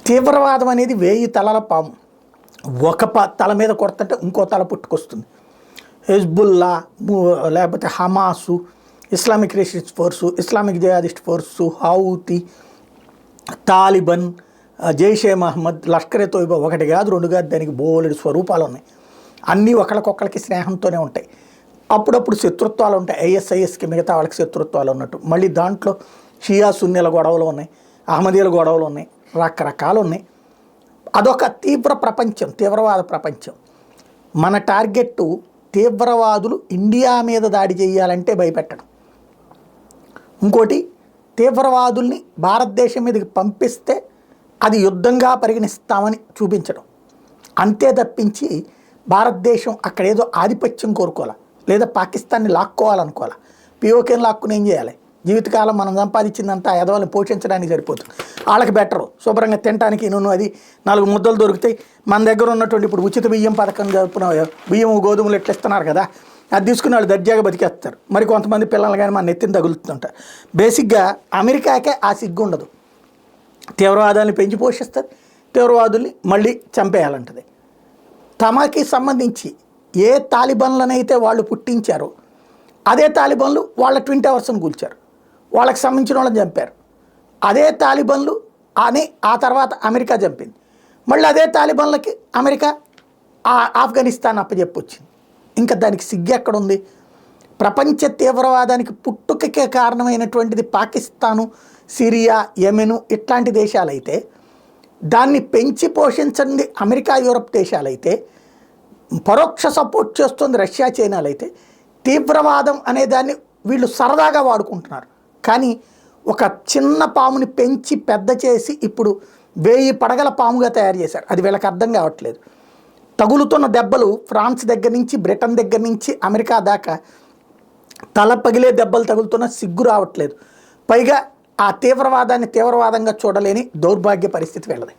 తీవ్రవాదం అనేది 1000 తలల పాము. ఒక తల మీద కొడుతుంటే ఇంకో తల పుట్టుకొస్తుంది. హెజ్బుల్లా, లేకపోతే Hamas, Islamic resist force, Islamic jihadist force, Houthi, Taliban, Jaish-e Mohammed, Lashkar-e Taiba, ఒకటి కాదు రెండు కాదు, దానికి బోలెడు స్వరూపాలు ఉన్నాయి. అన్నీ ఒకరికొకరికి స్నేహంతోనే ఉంటాయి. అప్పుడప్పుడు శత్రుత్వాలు ఉంటాయి. ఐఎస్ఐఎస్కి మిగతా వాళ్ళకి శత్రుత్వాలు ఉన్నట్టు. మళ్ళీ దాంట్లో షియా సున్నీల గొడవలు ఉన్నాయి, అహ్మదీల గొడవలు ఉన్నాయి, రకరకాలు ఉన్నాయి. అదొక తీవ్ర ప్రపంచం, తీవ్రవాద ప్రపంచం. మన టార్గెట్ తీవ్రవాదులు ఇండియా మీద దాడి చేయాలంటే భయపెట్టడం. ఇంకోటి, తీవ్రవాదుల్ని భారతదేశం మీదకి పంపిస్తే అది యుద్ధంగా పరిగణిస్తామని చూపించడం. అంతే తప్పించి భారతదేశం అక్కడేదో ఆధిపత్యం కోరుకోవాలి, లేదా పాకిస్తాన్ని లాక్కోవాలనుకోవాలి. పిఓకేని లాక్కుని ఏం చేయాలి? జీవితకాలం మనం సంపాదించిందంతా ఎదవాళ్ళని పోషించడానికి సరిపోతుంది. వాళ్ళకి బెటరు, శుభ్రంగా తినడానికి నూనె అది 4 ముద్దలు దొరుకుతాయి. మన దగ్గర ఉన్నటువంటి ఇప్పుడు ఉచిత బియ్యం పథకం జరుపున బియ్యం గోధుమలు ఎట్లా ఇస్తున్నారు కదా, అది తీసుకుని వాళ్ళు దర్జాగా బతికేస్తారు. మరి కొంతమంది పిల్లలు కానీ మన నెత్తిని తగులుతుంటారు. బేసిక్గా అమెరికాకే ఆ సిగ్గు ఉండదు. తీవ్రవాదాన్ని పెంచి పోషిస్తుంది, తీవ్రవాదుల్ని మళ్ళీ చంపేయాలంటది. తమకి సంబంధించి ఏ తాలిబన్లనైతే వాళ్ళు పుట్టించారో అదే తాలిబన్లు వాళ్ళ ట్విన్ టవర్స్ని కూల్చారు, వాళ్ళకి సంబంధించిన వాళ్ళని చంపారు. అదే తాలిబన్లు అని ఆ తర్వాత అమెరికా చంపింది. మళ్ళీ అదే తాలిబన్లకి అమెరికా ఆఫ్ఘనిస్తాన్ అప్పచెప్పొచ్చింది. ఇంకా దానికి సిగ్గు ఎక్కడుంది? ప్రపంచ తీవ్రవాదానికి పుట్టుకకే కారణమైనటువంటిది పాకిస్తాను, సిరియా, యెమెను ఇట్లాంటి దేశాలైతే, దాన్ని పెంచి పోషించండి అమెరికా, యూరప్ దేశాలైతే, పరోక్ష సపోర్ట్ చేస్తుంది రష్యా, చైనాలైతే, తీవ్రవాదం అనే దాన్ని వీళ్ళు సరదాగా వాడుకుంటున్నారు. కానీ ఒక చిన్న పాముని పెంచి పెద్ద చేసి ఇప్పుడు 1000 పడగల పాముగా తయారు చేశారు. అది వీళ్ళకి అర్థం కావట్లేదు. తగులుతున్న దెబ్బలు ఫ్రాన్స్ దగ్గర నుంచి, బ్రిటన్ దగ్గర నుంచి అమెరికా దాకా తల పగిలే దెబ్బలు తగులుతున్న సిగ్గు రావట్లేదు. పైగా ఆ తీవ్రవాదాన్ని తీవ్రవాదంగా చూడలేని దౌర్భాగ్య పరిస్థితి వీళ్ళది.